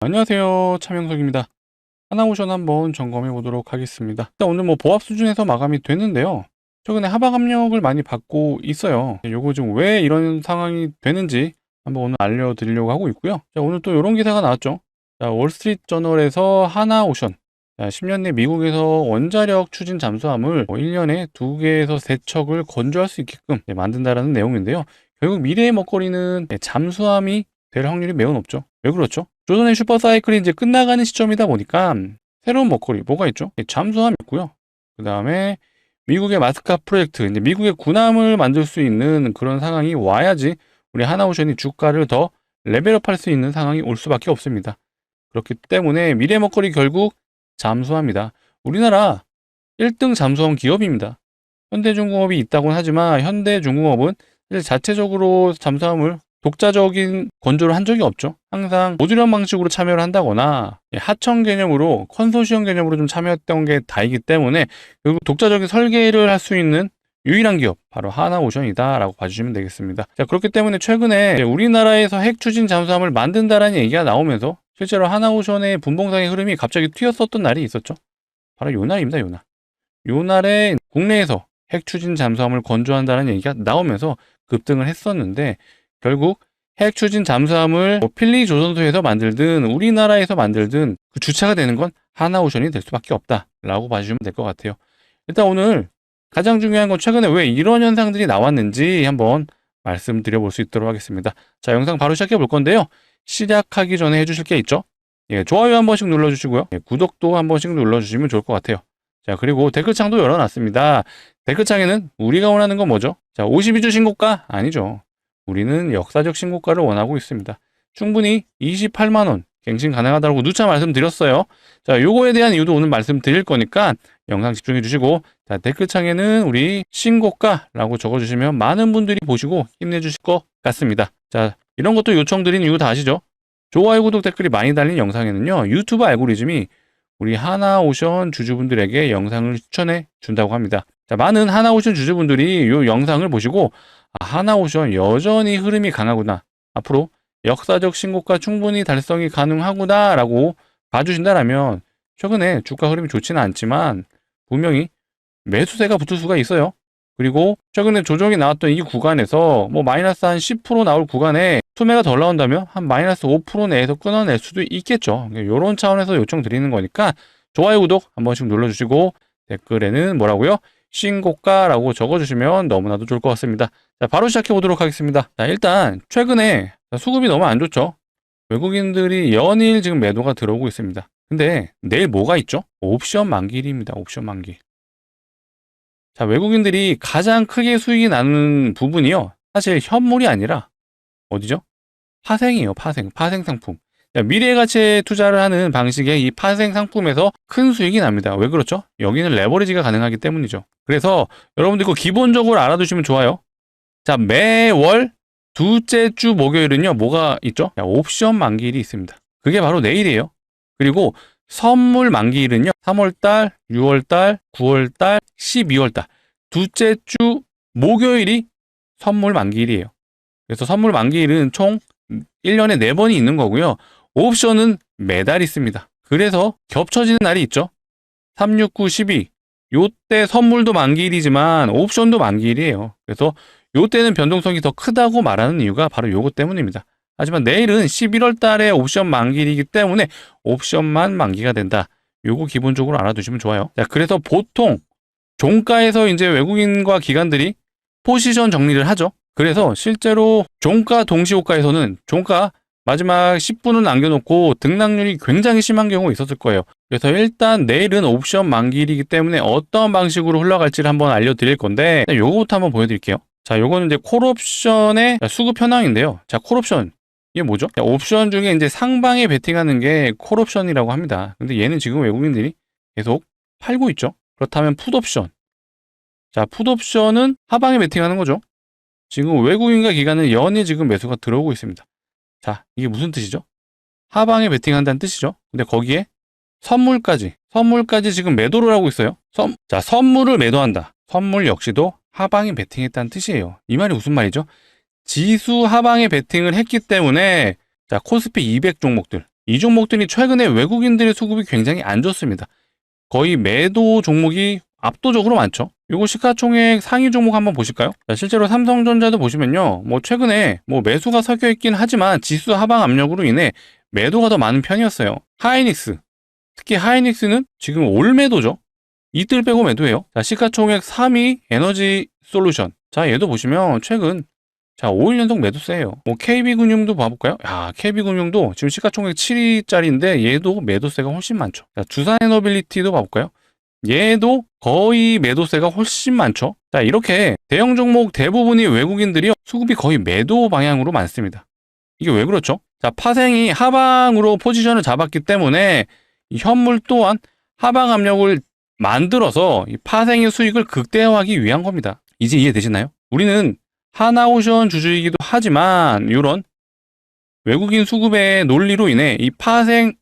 안녕하세요. 차명석입니다. 하나오션 한번 점검해 보도록 하겠습니다. 일단 오늘 보합 수준에서 마감이 됐는데요. 최근에 하방 압력을 많이 받고 있어요. 요거 지금 왜 이런 상황이 되는지 한번 오늘 알려드리려고 하고 있고요. 자, 오늘 또 이런 기사가 나왔죠. 자, 월스트리트 저널에서 하나오션 10년 내 미국에서 원자력 추진 잠수함을 1년에 2개에서 3척을 건조할 수 있게끔 만든다라는 내용인데요. 결국 미래의 먹거리는 잠수함이 될 확률이 매우 높죠. 왜 그렇죠? 조선의 슈퍼사이클이 이제 끝나가는 시점이다 보니까 새로운 먹거리 뭐가 있죠? 잠수함 있고요. 그 다음에 미국의 마스카 프로젝트, 이제 미국의 군함을 만들 수 있는 그런 상황이 와야지 우리 하나오션이 주가를 더 레벨업할 수 있는 상황이 올 수밖에 없습니다. 그렇기 때문에 미래 먹거리 결국 잠수함이다. 우리나라 1등 잠수함 기업입니다. 현대중공업이 있다고는 하지만 현대중공업은 자체적으로 잠수함을 독자적인 건조를 한 적이 없죠. 항상 모듈형 방식으로 참여를 한다거나 하청 개념으로 컨소시엄 개념으로 좀 참여했던 게 다이기 때문에 결국 독자적인 설계를 할 수 있는 유일한 기업 바로 하나오션이다 라고 봐주시면 되겠습니다. 자, 그렇기 때문에 최근에 우리나라에서 핵 추진 잠수함을 만든다라는 얘기가 나오면서 실제로 하나오션의 분봉상의 흐름이 갑자기 튀었었던 날이 있었죠. 바로 요 날입니다. 요 날에 국내에서 핵 추진 잠수함을 건조한다는 얘기가 나오면서 급등을 했었는데 결국 핵 추진 잠수함을 필리 조선소에서 만들든 우리나라에서 만들든 그 주체가 되는 건 하나오션이 될 수밖에 없다라고 봐주시면 될 것 같아요. 일단 오늘 가장 중요한 건 최근에 왜 이런 현상들이 나왔는지 한번 말씀드려볼 수 있도록 하겠습니다. 자, 영상 바로 시작해 볼 건데요. 시작하기 전에 해주실 게 있죠. 좋아요 한 번씩 눌러주시고요. 구독도 한 번씩 눌러주시면 좋을 것 같아요. 자, 그리고 댓글창도 열어놨습니다. 댓글창에는 우리가 원하는 건 뭐죠? 자, 52주 신고가? 아니죠. 우리는 역사적 신고가를 원하고 있습니다. 충분히 28만원 갱신 가능하다고 누차 말씀드렸어요. 자, 요거에 대한 이유도 오늘 말씀드릴 거니까 영상 집중해 주시고, 자, 댓글창에는 우리 신고가라고 적어주시면 많은 분들이 보시고 힘내주실 것 같습니다. 자, 이런 것도 요청드린 이유 다 아시죠? 좋아요, 구독, 댓글이 많이 달린 영상에는요, 유튜브 알고리즘이 우리 하나오션 주주분들에게 영상을 추천해 준다고 합니다. 자, 많은 하나오션 주주분들이 이 영상을 보시고 하나오션 여전히 흐름이 강하구나, 앞으로 역사적 신고가 충분히 달성이 가능하구나 라고 봐주신다라면 최근에 주가 흐름이 좋지는 않지만 분명히 매수세가 붙을 수가 있어요. 그리고 최근에 조정이 나왔던 이 구간에서 마이너스 한 10% 나올 구간에 투매가 덜 나온다면 한 마이너스 5% 내에서 끊어낼 수도 있겠죠. 이런 차원에서 요청드리는 거니까 좋아요, 구독 한 번씩 눌러주시고 댓글에는 뭐라고요? 신고가라고 적어주시면 너무나도 좋을 것 같습니다. 자, 바로 시작해 보도록 하겠습니다. 자, 일단 최근에 수급이 너무 안 좋죠. 외국인들이 연일 지금 매도가 들어오고 있습니다. 근데 내일 뭐가 있죠? 옵션 만기일입니다. 옵션 만기. 자, 외국인들이 가장 크게 수익이 나는 부분이요, 사실 현물이 아니라 어디죠? 파생이에요. 파생 상품. 미래 가치에 투자를 하는 방식의 이 파생 상품에서 큰 수익이 납니다. 왜 그렇죠? 여기는 레버리지가 가능하기 때문이죠. 그래서 여러분들 이거 기본적으로 알아두시면 좋아요. 자, 매월 둘째 주 목요일은요, 뭐가 있죠? 옵션 만기일이 있습니다. 그게 바로 내일이에요. 그리고 선물 만기일은요, 3월달, 6월달, 9월달, 12월달 둘째 주 목요일이 선물 만기일이에요. 그래서 선물 만기일은 총 1년에 4번이 있는 거고요. 옵션은 매달 있습니다. 그래서 겹쳐지는 날이 있죠. 3, 6, 9, 12. 요때 선물도 만기일이지만 옵션도 만기일이에요. 그래서 요때는 변동성이 더 크다고 말하는 이유가 바로 요것 때문입니다. 하지만 내일은 11월 달에 옵션 만기일이기 때문에 옵션만 만기가 된다. 요거 기본적으로 알아두시면 좋아요. 자, 그래서 보통 종가에서 이제 외국인과 기관들이 포지션 정리를 하죠. 그래서 실제로 종가 동시호가에서는 종가 마지막 10분을 남겨놓고 등락률이 굉장히 심한 경우가 있었을 거예요. 그래서 일단 내일은 옵션 만기일이기 때문에 어떤 방식으로 흘러갈지를 한번 알려드릴 건데, 요거부터 한번 보여드릴게요. 자, 요거는 이제 콜옵션의 수급 현황인데요. 자, 콜옵션 이게 뭐죠? 자, 옵션 중에 이제 상방에 베팅하는 게 콜옵션이라고 합니다. 근데 얘는 지금 외국인들이 계속 팔고 있죠. 그렇다면 풋옵션. 자, 풋옵션은 하방에 베팅하는 거죠. 지금 외국인과 기관은 연일 지금 매수가 들어오고 있습니다. 자, 이게 무슨 뜻이죠? 하방에 베팅한다는 뜻이죠. 근데 거기에 선물까지 지금 매도를 하고 있어요. 자, 선물을 매도한다. 선물 역시도 하방에 베팅했다는 뜻이에요. 이 말이 무슨 말이죠? 지수 하방에 베팅을 했기 때문에 자, 코스피 200 종목들, 이 종목들이 최근에 외국인들의 수급이 굉장히 안 좋습니다. 거의 매도 종목이 압도적으로 많죠. 요거 시가총액 상위 종목 한번 보실까요? 자, 실제로 삼성전자도 보시면요. 뭐 최근에 뭐 매수가 섞여 있긴 하지만 지수 하방 압력으로 인해 매도가 더 많은 편이었어요. 하이닉스, 특히 하이닉스는 지금 올 매도죠. 이틀 빼고 매도해요. 자, 시가총액 3위 에너지 솔루션. 자, 얘도 보시면 최근 5일 연속 매도세예요. 뭐 KB금융도 봐볼까요? 야, KB금융도 지금 시가총액 7위짜리인데 얘도 매도세가 훨씬 많죠. 자, 두산에너빌리티도 봐볼까요? 얘도 거의 매도세가 훨씬 많죠. 자, 이렇게 대형 종목 대부분이 외국인들이 수급이 거의 매도 방향으로 많습니다. 이게 왜 그렇죠? 자, 파생이 하방으로 포지션을 잡았기 때문에 이 현물 또한 하방 압력을 만들어서 이 파생의 수익을 극대화하기 위한 겁니다. 이제 이해되시나요? 우리는 하나오션 주주이기도 하지만 이런 외국인 수급의 논리로 인해 이 파생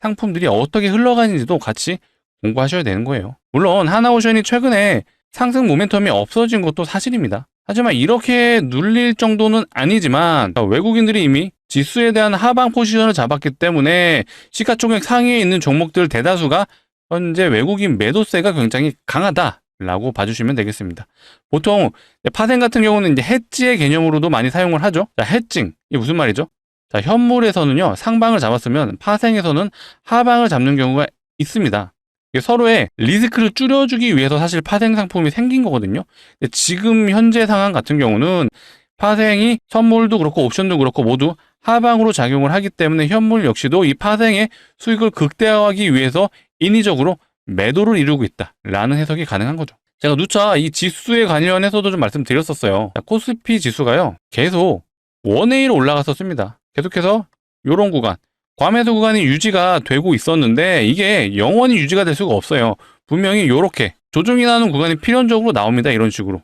상품들이 어떻게 흘러가는지도 같이 공부하셔야 되는 거예요. 물론 하나오션이 최근에 상승 모멘텀이 없어진 것도 사실입니다. 하지만 이렇게 눌릴 정도는 아니지만 외국인들이 이미 지수에 대한 하방 포지션을 잡았기 때문에 시가총액 상위에 있는 종목들 대다수가 현재 외국인 매도세가 굉장히 강하다라고 봐주시면 되겠습니다. 보통 파생 같은 경우는 이제 해지의 개념으로도 많이 사용을 하죠. 자, 해징, 이게 무슨 말이죠? 자, 현물에서는요, 상방을 잡았으면 파생에서는 하방을 잡는 경우가 있습니다. 서로의 리스크를 줄여주기 위해서 사실 파생 상품이 생긴 거거든요. 근데 지금 현재 상황 같은 경우는 파생이 선물도 그렇고 옵션도 그렇고 모두 하방으로 작용을 하기 때문에 현물 역시도 이 파생의 수익을 극대화하기 위해서 인위적으로 매도를 이루고 있다라는 해석이 가능한 거죠. 제가 누차 이 지수에 관련해서도 좀 말씀드렸었어요. 코스피 지수가요, 계속 원웨이로 올라갔었습니다. 계속해서 이런 구간, 과매수 구간이 유지가 되고 있었는데 이게 영원히 유지가 될 수가 없어요. 분명히 이렇게 조정이 나는 구간이 필연적으로 나옵니다. 이런 식으로.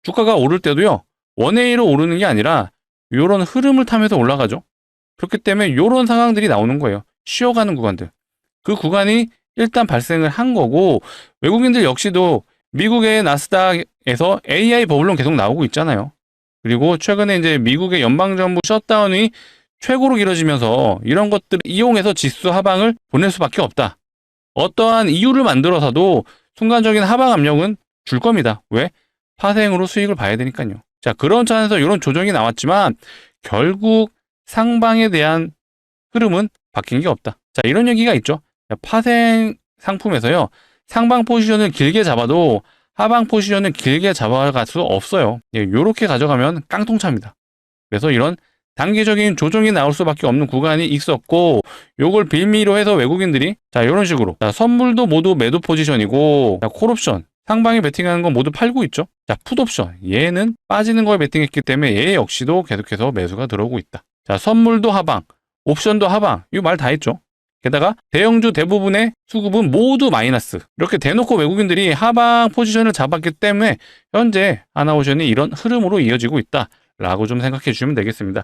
주가가 오를 때도요, 원웨이로 오르는 게 아니라 이런 흐름을 타면서 올라가죠. 그렇기 때문에 이런 상황들이 나오는 거예요. 쉬어가는 구간들. 그 구간이 일단 발생을 한 거고, 외국인들 역시도 미국의 나스닥에서 AI 버블론 계속 나오고 있잖아요. 그리고 최근에 이제 미국의 연방정부 셧다운이 최고로 길어지면서 이런 것들을 이용해서 지수 하방을 보낼 수밖에 없다. 어떠한 이유를 만들어서도 순간적인 하방 압력은 줄 겁니다. 왜? 파생으로 수익을 봐야 되니까요. 자, 그런 차원에서 이런 조정이 나왔지만 결국 상방에 대한 흐름은 바뀐 게 없다. 자, 이런 얘기가 있죠. 파생 상품에서요, 상방 포지션을 길게 잡아도 하방 포지션을 길게 잡아갈 수 없어요. 이렇게 가져가면 깡통차입니다. 그래서 이런 단기적인 조정이 나올 수밖에 없는 구간이 있었고, 요걸 빌미로 해서 외국인들이 이런 식으로 선물도 모두 매도 포지션이고, 콜옵션 상방에 베팅하는 건 모두 팔고 있죠. 자, 풋옵션 얘는 빠지는 거에 베팅했기 때문에 얘 역시도 계속해서 매수가 들어오고 있다. 자, 선물도 하방, 옵션도 하방, 이거 말 다 했죠. 게다가 대형주 대부분의 수급은 모두 마이너스. 이렇게 대놓고 외국인들이 하방 포지션을 잡았기 때문에 현재 하나오션이 이런 흐름으로 이어지고 있다라고 좀 생각해 주시면 되겠습니다.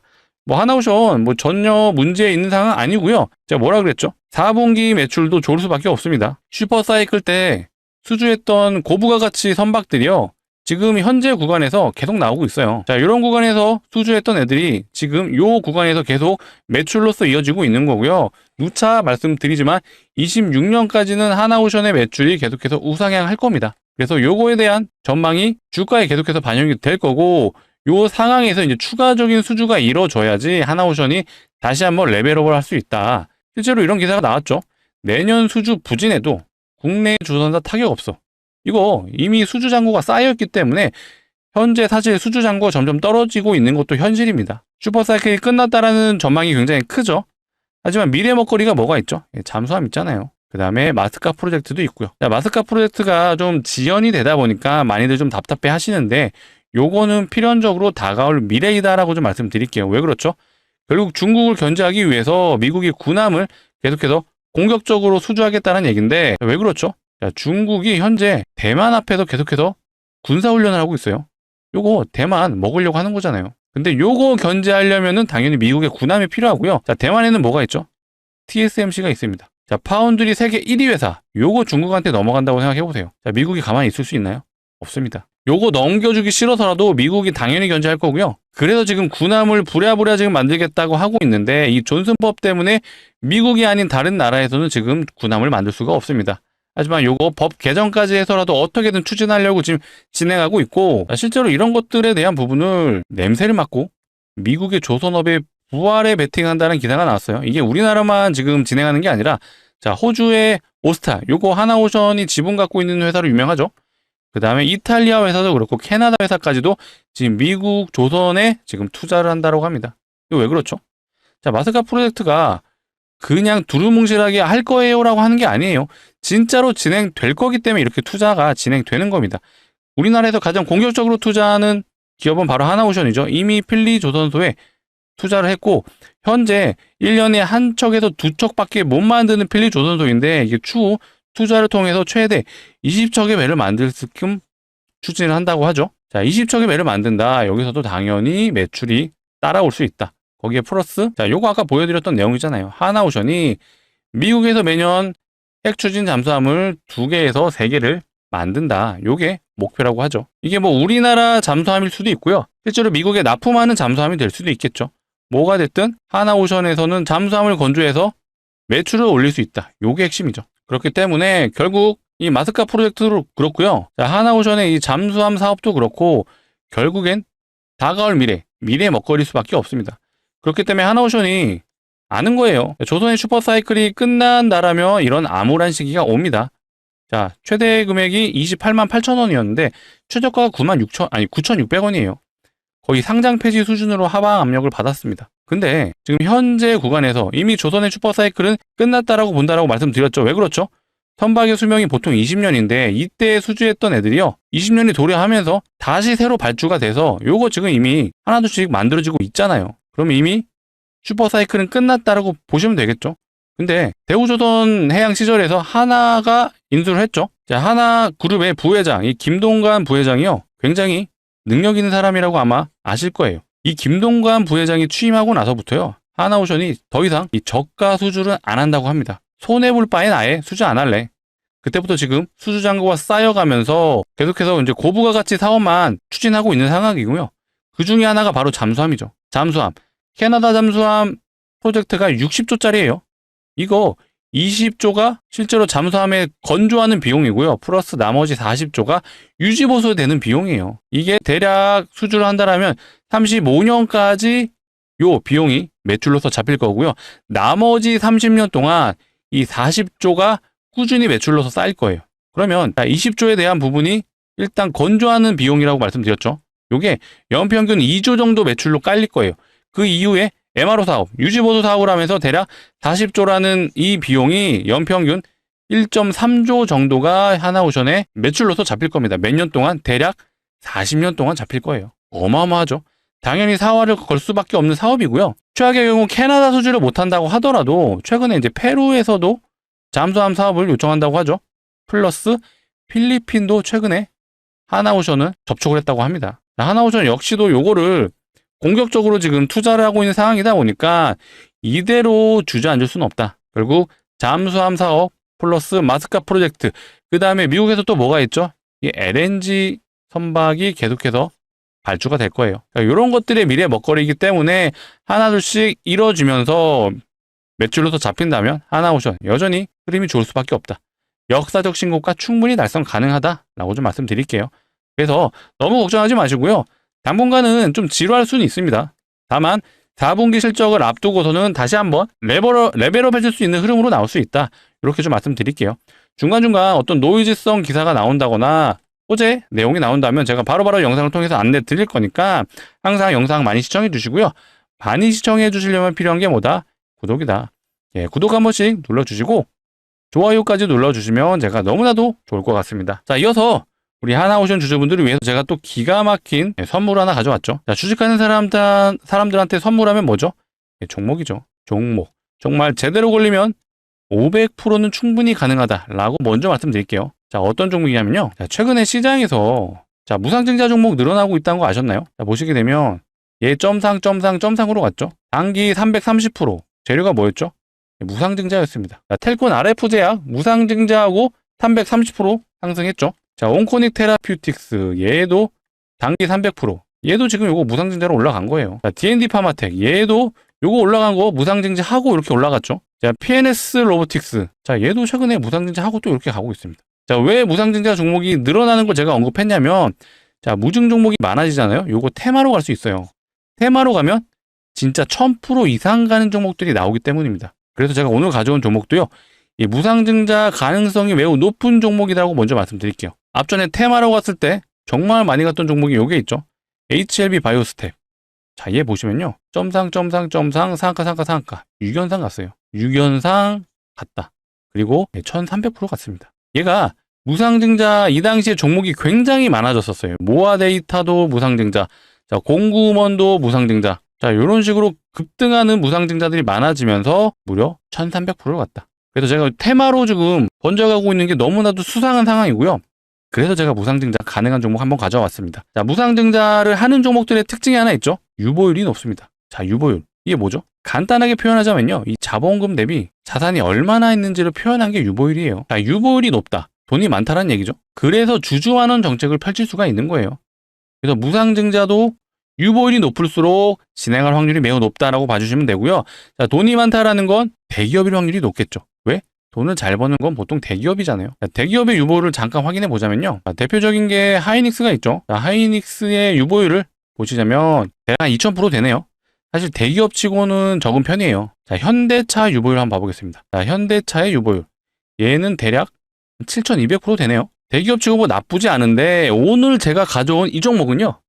하나오션 전혀 문제 있는 상황 아니고요. 제가 뭐라 그랬죠? 4분기 매출도 좋을 수밖에 없습니다. 슈퍼사이클 때 수주했던 고부가가치 선박들이요, 지금 현재 구간에서 계속 나오고 있어요. 자, 이런 구간에서 수주했던 애들이 지금 요 구간에서 계속 매출로서 이어지고 있는 거고요. 누차 말씀드리지만 26년까지는 하나오션의 매출이 계속해서 우상향할 겁니다. 그래서 요거에 대한 전망이 주가에 계속해서 반영이 될 거고, 요 상황에서 이제 추가적인 수주가 이루어져야지 하나오션이 다시 한번 레벨업을 할 수 있다. 실제로 이런 기사가 나왔죠. 내년 수주 부진에도 국내 주선사 타격 없어. 이거 이미 수주 잔고가 쌓여있기 때문에 현재 사실 수주 잔고가 점점 떨어지고 있는 것도 현실입니다. 슈퍼사이클이 끝났다라는 전망이 굉장히 크죠. 하지만 미래 먹거리가 뭐가 있죠? 잠수함 있잖아요. 그 다음에 마스카 프로젝트도 있고요. 마스카 프로젝트가 좀 지연이 되다 보니까 많이들 좀 답답해 하시는데, 요거는 필연적으로 다가올 미래이다라고 좀 말씀드릴게요. 왜 그렇죠? 결국 중국을 견제하기 위해서 미국이 군함을 계속해서 공격적으로 수주하겠다는 얘기인데, 왜 그렇죠? 중국이 현재 대만 앞에서 계속해서 군사훈련을 하고 있어요. 요거 대만 먹으려고 하는 거잖아요. 근데 요거 견제하려면은 당연히 미국의 군함이 필요하고요. 자, 대만에는 뭐가 있죠? TSMC가 있습니다. 자, 파운드리 세계 1위 회사. 요거 중국한테 넘어간다고 생각해보세요. 자, 미국이 가만히 있을 수 있나요? 없습니다. 요거 넘겨주기 싫어서라도 미국이 당연히 견제할 거고요. 그래서 지금 군함을 부랴부랴 지금 만들겠다고 하고 있는데 이 존슨법 때문에 미국이 아닌 다른 나라에서는 지금 군함을 만들 수가 없습니다. 하지만 요거 법 개정까지 해서라도 어떻게든 추진하려고 지금 진행하고 있고, 실제로 이런 것들에 대한 부분을 냄새를 맡고 미국의 조선업의 부활에 베팅한다는 기사가 나왔어요. 이게 우리나라만 지금 진행하는 게 아니라 자, 호주의 오스타, 요거 하나오션이 지분 갖고 있는 회사로 유명하죠. 그 다음에 이탈리아 회사도 그렇고 캐나다 회사까지도 지금 미국 조선에 지금 투자를 한다고 합니다. 이거 왜 그렇죠? 자, 마스카 프로젝트가 그냥 두루뭉실하게 할 거예요라고 하는 게 아니에요. 진짜로 진행될 거기 때문에 이렇게 투자가 진행되는 겁니다. 우리나라에서 가장 공격적으로 투자하는 기업은 바로 하나오션이죠. 이미 필리 조선소에 투자를 했고 현재 1년에 한 척에서 두 척밖에 못 만드는 필리 조선소인데 이게 추후 투자를 통해서 최대 20척의 배를 만들 끔 추진을 한다고 하죠. 자, 20척의 배를 만든다. 여기서도 당연히 매출이 따라올 수 있다. 거기에 플러스, 자, 요거 아까 보여드렸던 내용이잖아요. 하나오션이 미국에서 매년 핵추진 잠수함을 2개에서 3개를 만든다. 요게 목표라고 하죠. 이게 뭐 우리나라 잠수함일 수도 있고요. 실제로 미국에 납품하는 잠수함이 될 수도 있겠죠. 뭐가 됐든 하나오션에서는 잠수함을 건조해서 매출을 올릴 수 있다. 요게 핵심이죠. 그렇기 때문에 결국 이 마스카 프로젝트도 그렇고요. 자, 하나오션의 이 잠수함 사업도 그렇고 결국엔 다가올 미래 먹거리일 수밖에 없습니다. 그렇기 때문에 하나오션이 아는 거예요. 조선의 슈퍼사이클이 끝난다라면 이런 암울한 시기가 옵니다. 자, 최대 금액이 28만 8천 원이었는데 최저가가 9,600원이에요. 거의 상장 폐지 수준으로 하방 압력을 받았습니다. 근데 지금 현재 구간에서 이미 조선의 슈퍼사이클은 끝났다라고 본다라고 말씀드렸죠. 왜 그렇죠? 선박의 수명이 보통 20년인데 이때 수주했던 애들이요 20년이 도래하면서 다시 새로 발주가 돼서 요거 지금 이미 하나둘씩 만들어지고 있잖아요. 그럼 이미 슈퍼사이클은 끝났다라고 보시면 되겠죠. 근데 대우조선 해양 시절에서 하나가 인수를 했죠. 자, 하나그룹의 부회장, 이 김동관 부회장이요 굉장히 능력 있는 사람이라고 아마 아실 거예요. 이 김동관 부회장이 취임하고 나서부터요 하나오션이 더 이상 이 저가 수주를 안 한다고 합니다. 손해볼 바엔 아예 수주 안 할래. 그때부터 지금 수주 잔고가 쌓여가면서 계속해서 이제 고부가 가치 사업만 추진하고 있는 상황이고요. 그 중에 하나가 바로 잠수함이죠. 잠수함. 캐나다 잠수함 프로젝트가 60조짜리예요. 이거 20조가 실제로 잠수함에 건조하는 비용이고요. 플러스 나머지 40조가 유지보수 되는 비용이에요. 이게 대략 수주를 한다라면 35년까지 요 비용이 매출로서 잡힐 거고요. 나머지 30년 동안 이 40조가 꾸준히 매출로서 쌓일 거예요. 그러면 20조에 대한 부분이 일단 건조하는 비용이라고 말씀드렸죠. 요게 연평균 2조 정도 매출로 깔릴 거예요. 그 이후에 MRO 사업, 유지보수 사업을 하면서 대략 40조라는 이 비용이 연평균 1.3조 정도가 하나오션의 매출로서 잡힐 겁니다. 몇 년 동안? 대략 40년 동안 잡힐 거예요. 어마어마하죠. 당연히 사활을 걸 수밖에 없는 사업이고요. 최악의 경우 캐나다 수주를 못한다고 하더라도 최근에 이제 페루에서도 잠수함 사업을 요청한다고 하죠. 플러스 필리핀도 최근에 하나오션을 접촉을 했다고 합니다. 하나오션 역시도 요거를 공격적으로 지금 투자를 하고 있는 상황이다 보니까 이대로 주저앉을 수는 없다. 결국 잠수함 사업 플러스 마스카 프로젝트, 그 다음에 미국에서 또 뭐가 있죠? 이 LNG 선박이 계속해서 발주가 될 거예요. 그러니까 이런 것들의 미래 먹거리이기 때문에 하나둘씩 이뤄지면서 매출로서 잡힌다면 하나오션 여전히 흐름이 좋을 수밖에 없다. 역사적 신고가 충분히 달성 가능하다라고 좀 말씀드릴게요. 그래서 너무 걱정하지 마시고요. 당분간은 좀 지루할 수는 있습니다. 다만 4분기 실적을 앞두고서는 다시 한번 레벨업 해줄 수 있는 흐름으로 나올 수 있다. 이렇게 좀 말씀드릴게요. 중간중간 어떤 노이즈성 기사가 나온다거나 소재 내용이 나온다면 제가 바로바로 영상을 통해서 안내 드릴 거니까 항상 영상 많이 시청해 주시고요. 많이 시청해 주시려면 필요한 게 뭐다? 구독이다. 예, 구독 한 번씩 눌러주시고 좋아요까지 눌러주시면 제가 너무나도 좋을 것 같습니다. 자, 이어서 우리 하나오션 주주분들을 위해서 제가 또 기가 막힌 선물 하나 가져왔죠. 자, 주식하는 사람들한테 선물하면 뭐죠? 예, 종목이죠. 종목. 정말 제대로 걸리면 500%는 충분히 가능하다라고 먼저 말씀드릴게요. 자, 어떤 종목이냐면요. 자, 최근에 시장에서 자, 무상증자 종목 늘어나고 있다는 거 아셨나요? 자, 보시게 되면 얘 점상으로 갔죠. 단기 330%. 재료가 뭐였죠? 무상증자였습니다. 자, 텔콘 RF제약 무상증자하고 330% 상승했죠. 자, 온코닉 테라퓨틱스 얘도 단기 300%. 얘도 지금 요거 무상증자로 올라간 거예요. 자, D&D 파마텍 얘도 요거 올라간 거 무상증자하고 이렇게 올라갔죠. 자, PNS 로보틱스. 자, 얘도 최근에 무상증자하고 또 이렇게 가고 있습니다. 자, 왜 무상증자 종목이 늘어나는 걸 제가 언급했냐면, 자, 무증 종목이 많아지잖아요. 요거 테마로 갈 수 있어요. 테마로 가면 진짜 1000% 이상 가는 종목들이 나오기 때문입니다. 그래서 제가 오늘 가져온 종목도요, 이 무상증자 가능성이 매우 높은 종목이라고 먼저 말씀드릴게요. 앞전에 테마로 갔을 때 정말 많이 갔던 종목이 요게 있죠. HLB 바이오스텝. 자, 얘 보시면요. 점상, 상한가. 6연상 갔어요. 6연상 갔다. 그리고 1300% 갔습니다. 얘가 무상증자 이 당시에 종목이 굉장히 많아졌었어요. 모아 데이터도 무상증자, 자, 공구먼도 무상증자. 자, 이런 식으로 급등하는 무상증자들이 많아지면서 무려 1300%를 갔다. 그래서 제가 테마로 지금 번져가고 있는 게 너무나도 수상한 상황이고요. 그래서 제가 무상증자 가능한 종목 한번 가져왔습니다. 자, 무상증자를 하는 종목들의 특징이 하나 있죠. 유보율이 높습니다. 자, 유보율. 이게 뭐죠? 간단하게 표현하자면요. 이 자본금 대비 자산이 얼마나 있는지를 표현한 게 유보율이에요. 자, 유보율이 높다. 돈이 많다라는 얘기죠. 그래서 주주환원 정책을 펼칠 수가 있는 거예요. 그래서 무상증자도 유보율이 높을수록 진행할 확률이 매우 높다라고 봐주시면 되고요. 자, 돈이 많다라는 건 대기업일 확률이 높겠죠. 왜? 돈을 잘 버는 건 보통 대기업이잖아요. 자, 대기업의 유보율을 잠깐 확인해 보자면요. 자, 대표적인 게 하이닉스가 있죠. 자, 하이닉스의 유보율을 보시자면 대략 2000% 되네요. 사실 대기업 치고는 적은 편이에요. 자, 현대차 유보율 한번 봐보겠습니다. 자, 현대차의 유보율. 얘는 대략 7200% 되네요. 대기업 치고 뭐 나쁘지 않은데 오늘 제가 가져온 이 종목은요.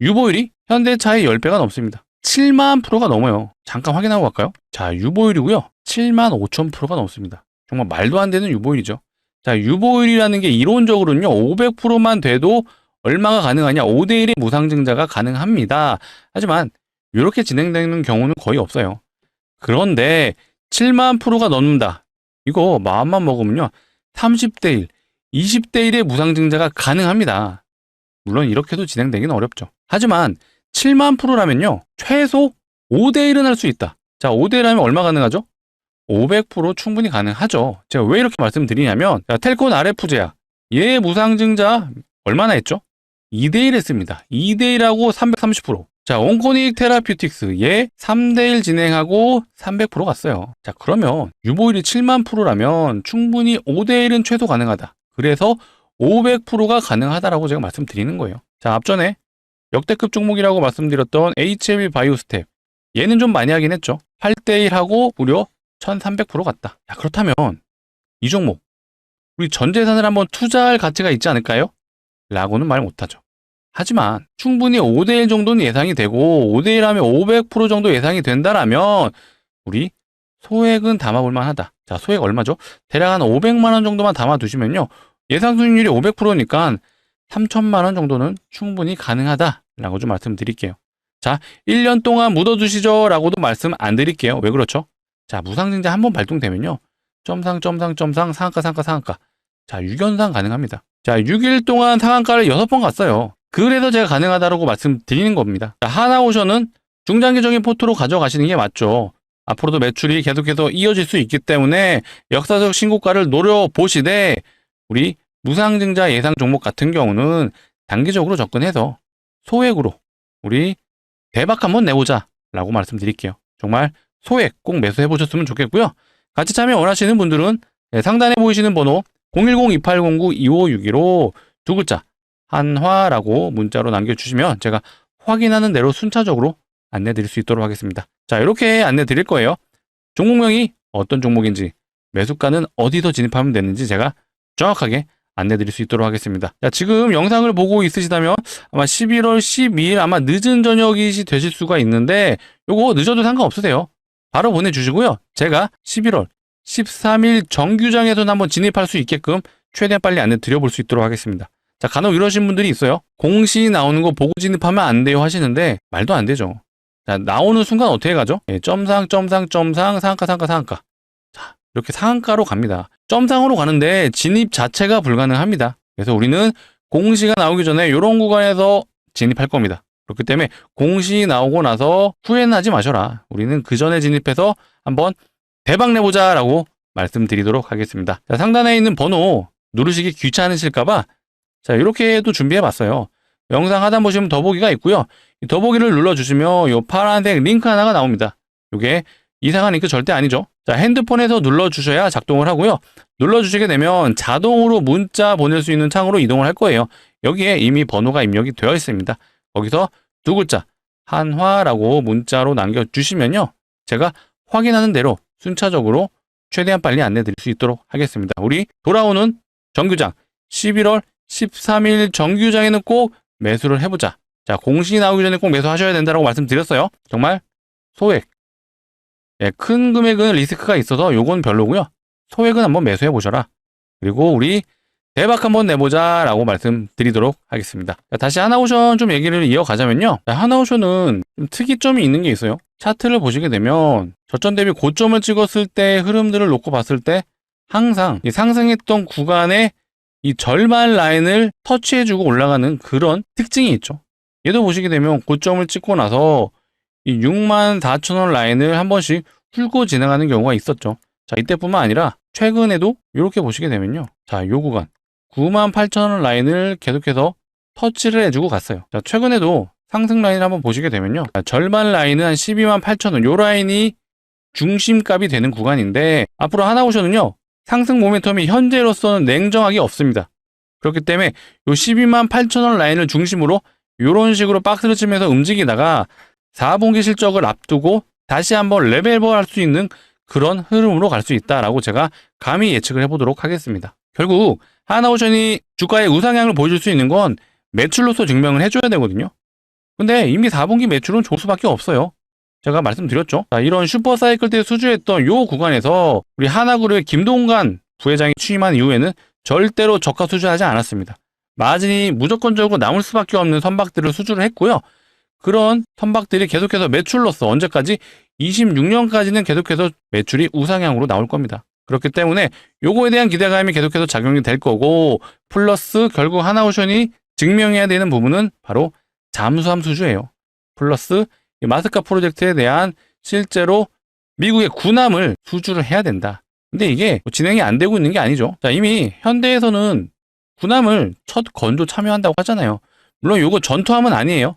유보율이 현대차의 10배가 넘습니다. 7만 %가 넘어요. 잠깐 확인하고 갈까요? 자, 유보율이고요. 7만 5000%가 넘습니다. 정말 말도 안 되는 유보율이죠. 자, 유보율이라는 게 이론적으로는요. 500%만 돼도 얼마가 가능하냐? 5대1의 무상증자가 가능합니다. 하지만 이렇게 진행되는 경우는 거의 없어요. 그런데 7만 %가 넘는다. 이거 마음만 먹으면요. 30대 1, 20대 1의 무상증자가 가능합니다. 물론 이렇게도 진행되기는 어렵죠. 하지만 7만 %라면요. 최소 5대 1은 할 수 있다. 자, 5대 1 하면 얼마 가능하죠? 500% 충분히 가능하죠. 제가 왜 이렇게 말씀드리냐면, 자, 텔콘 RF제약. 얘 무상증자 얼마나 했죠? 2대 1 했습니다. 2대 1하고 330%. 자, 온코닉 테라퓨틱스. 얘 3대 1 진행하고 300% 갔어요. 자, 그러면 유보율이 7만 %라면 충분히 5대 1은 최소 가능하다. 그래서 500%가 가능하다라고 제가 말씀드리는 거예요. 자, 앞전에 역대급 종목이라고 말씀드렸던 HLB 바이오스텝. 얘는 좀 많이 하긴 했죠. 8대 1하고 무려 1300% 갔다. 자, 그렇다면 이 종목 우리 전 재산을 한번 투자할 가치가 있지 않을까요? 라고는 말 못하죠. 하지만 충분히 5대 1 정도는 예상이 되고 5대 1 하면 500% 정도 예상이 된다라면 우리 소액은 담아볼 만하다. 자, 소액 얼마죠? 대략 한 500만 원 정도만 담아두시면요. 예상 수익률이 500%니까 3천만 원 정도는 충분히 가능하다라고 좀 말씀드릴게요. 자, 1년 동안 묻어두시죠 라고도 말씀 안 드릴게요. 왜 그렇죠? 자, 무상증자 한번 발동되면요. 점상, 상한가. 자, 6연상 가능합니다. 자, 6일 동안 상한가를 6번 갔어요. 그래서 제가 가능하다고 말씀드리는 겁니다. 자, 하나오션은 중장기적인 포트로 가져가시는 게 맞죠. 앞으로도 매출이 계속해서 이어질 수 있기 때문에 역사적 신고가를 노려보시되 우리 무상증자 예상 종목 같은 경우는 단기적으로 접근해서 소액으로 우리 대박 한번 내보자 라고 말씀드릴게요. 정말 소액 꼭 매수해 보셨으면 좋겠고요. 같이 참여 원하시는 분들은 상단에 보이시는 번호 010-2809-2561로 두 글자 한화라고 문자로 남겨주시면 제가 확인하는 대로 순차적으로 안내 드릴 수 있도록 하겠습니다. 자, 이렇게 안내 드릴 거예요. 종목명이 어떤 종목인지, 매수가는 어디서 진입하면 되는지 제가 정확하게 안내 드릴 수 있도록 하겠습니다. 자, 지금 영상을 보고 있으시다면 아마 11월 12일 아마 늦은 저녁이 되실 수가 있는데 요거 늦어도 상관없으세요. 바로 보내주시고요. 제가 11월 13일 정규장에서는 한번 진입할 수 있게끔 최대한 빨리 안내 드려볼 수 있도록 하겠습니다. 자, 간혹 이러신 분들이 있어요. 공시 나오는 거 보고 진입하면 안 돼요 하시는데 말도 안 되죠. 자, 나오는 순간 어떻게 가죠? 점상, 상한가. 자, 이렇게 상한가로 갑니다. 점상으로 가는데 진입 자체가 불가능합니다. 그래서 우리는 공시가 나오기 전에 이런 구간에서 진입할 겁니다. 그렇기 때문에 공시 나오고 나서 후회는 하지 마셔라. 우리는 그 전에 진입해서 한번 대박 내보자 라고 말씀드리도록 하겠습니다. 자, 상단에 있는 번호 누르시기 귀찮으실까봐 자, 이렇게 또 준비해봤어요. 영상 하단 보시면 더보기가 있고요. 이 더보기를 눌러주시면 이 파란색 링크 하나가 나옵니다. 이게 이상한 링크 절대 아니죠. 자, 핸드폰에서 눌러주셔야 작동을 하고요. 눌러주시게 되면 자동으로 문자 보낼 수 있는 창으로 이동을 할 거예요. 여기에 이미 번호가 입력이 되어 있습니다. 거기서 두 글자 한화라고 문자로 남겨주시면요. 제가 확인하는 대로 순차적으로 최대한 빨리 안내 드릴 수 있도록 하겠습니다. 우리 돌아오는 정규장 11월 13일 정규장에는 꼭 매수를 해보자. 자, 공시 나오기 전에 꼭 매수하셔야 된다고 말씀드렸어요. 정말 소액. 예, 큰 금액은 리스크가 있어서 요건 별로고요. 소액은 한번 매수해 보셔라. 그리고 우리 대박 한번 내보자 라고 말씀드리도록 하겠습니다. 자, 다시 하나오션 좀 얘기를 이어가자면요. 자, 하나오션은 좀 특이점이 있는 게 있어요. 차트를 보시게 되면 저점 대비 고점을 찍었을 때 흐름들을 놓고 봤을 때 항상 이 상승했던 구간에 이 절반 라인을 터치해주고 올라가는 그런 특징이 있죠. 얘도 보시게 되면 고점을 찍고 나서 이 64,000원 라인을 한 번씩 훑고 지나가는 경우가 있었죠. 자, 이때뿐만 아니라 최근에도 이렇게 보시게 되면요. 자, 요 구간 98,000원 라인을 계속해서 터치를 해주고 갔어요. 자, 최근에도 상승 라인을 한번 보시게 되면요. 자, 절반 라인은 한 128,000원 요 라인이 중심값이 되는 구간인데 앞으로 하나오션은요. 상승 모멘텀이 현재로서는 냉정하게 없습니다. 그렇기 때문에 요 128,000원 라인을 중심으로 이런 식으로 박스를 치면서 움직이다가 4분기 실적을 앞두고 다시 한번 레벨업할 수 있는 그런 흐름으로 갈 수 있다라고 제가 감히 예측을 해보도록 하겠습니다. 결국 하나오션이 주가의 우상향을 보여줄 수 있는 건 매출로서 증명을 해줘야 되거든요. 근데 이미 4분기 매출은 조수밖에 없어요. 제가 말씀드렸죠. 자, 이런 슈퍼사이클 때 수주했던 요 구간에서 우리 하나그룹의 김동관 부회장이 취임한 이후에는 절대로 저가 수주하지 않았습니다. 마진이 무조건적으로 남을 수밖에 없는 선박들을 수주를 했고요. 그런 선박들이 계속해서 매출로서 언제까지 26년까지는 계속해서 매출이 우상향으로 나올 겁니다. 그렇기 때문에 요거에 대한 기대감이 계속해서 작용이 될 거고 플러스 결국 하나오션이 증명해야 되는 부분은 바로 잠수함 수주예요. 플러스 마스카 프로젝트에 대한 실제로 미국의 군함을 수주를 해야 된다. 근데 이게 진행이 안 되고 있는 게 아니죠. 자, 이미 현대에서는 군함을 첫 건조 참여한다고 하잖아요. 물론 요거 전투함은 아니에요.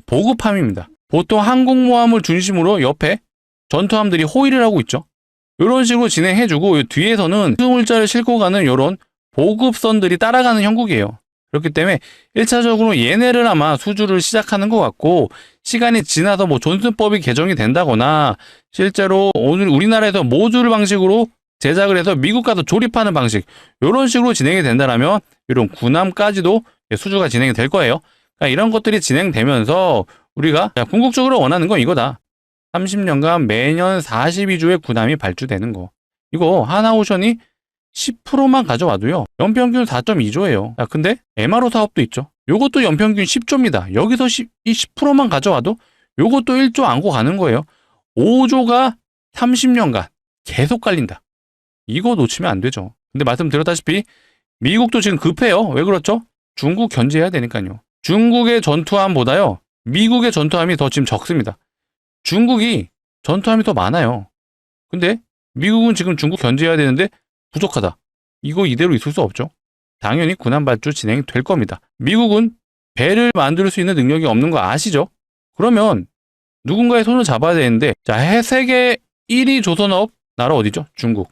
보급함입니다. 보통 항공모함을 중심으로 옆에 전투함들이 호위를 하고 있죠. 이런 식으로 진행해주고 뒤에서는 수물자를 싣고 가는 이런 보급선들이 따라가는 형국이에요. 그렇기 때문에 1차적으로 얘네를 아마 수주를 시작하는 것 같고 시간이 지나서 뭐 존슨법이 개정이 된다거나 실제로 오늘 우리나라에서 모듈 방식으로 제작을 해서 미국 가서 조립하는 방식 이런 식으로 진행이 된다면 이런 군함까지도 수주가 진행이 될 거예요. 그러니까 이런 것들이 진행되면서 우리가 궁극적으로 원하는 건 이거다. 30년간 매년 42조의 군함이 발주되는 거. 이거 하나오션이 10%만 가져와도요. 연평균 4.2조예요. 근데 MRO 사업도 있죠. 요것도 연평균 10조입니다. 여기서 이 10%만 가져와도 요것도 1조 안고 가는 거예요. 5조가 30년간 계속 깔린다. 이거 놓치면 안 되죠. 근데 말씀드렸다시피 미국도 지금 급해요. 왜 그렇죠? 중국 견제해야 되니까요. 중국의 전투함보다요. 미국의 전투함이 더 지금 적습니다. 중국이 전투함이 더 많아요. 근데 미국은 지금 중국 견제해야 되는데 부족하다. 이거 이대로 있을 수 없죠. 당연히 군함 발주 진행이 될 겁니다. 미국은 배를 만들 수 있는 능력이 없는 거 아시죠? 그러면 누군가의 손을 잡아야 되는데 자, 세계 1위 조선업 나라 어디죠? 중국.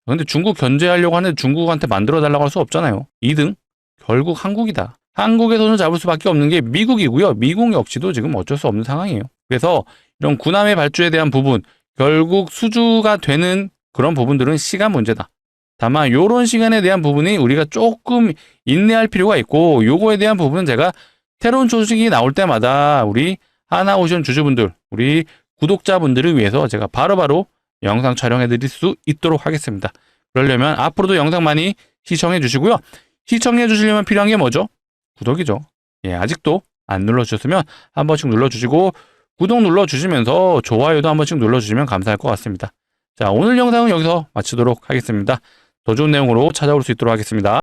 근데 중국 견제하려고 하는데 중국한테 만들어달라고 할 수 없잖아요. 2등 결국 한국이다. 한국의 손을 잡을 수밖에 없는 게 미국이고요. 미국 역시도 지금 어쩔 수 없는 상황이에요. 그래서 이런 군함의 발주에 대한 부분 결국 수주가 되는 그런 부분들은 시간 문제다. 다만 이런 시간에 대한 부분이 우리가 조금 인내할 필요가 있고 요거에 대한 부분은 제가 새로운 소식이 나올 때마다 우리 하나오션 주주분들 우리 구독자분들을 위해서 제가 바로바로 영상 촬영해 드릴 수 있도록 하겠습니다. 그러려면 앞으로도 영상 많이 시청해 주시고요. 시청해 주시려면 필요한 게 뭐죠? 구독이죠. 예, 아직도 안 눌러주셨으면 한 번씩 눌러주시고 구독 눌러주시면서 좋아요도 한 번씩 눌러주시면 감사할 것 같습니다. 자, 오늘 영상은 여기서 마치도록 하겠습니다. 더 좋은 내용으로 찾아올 수 있도록 하겠습니다.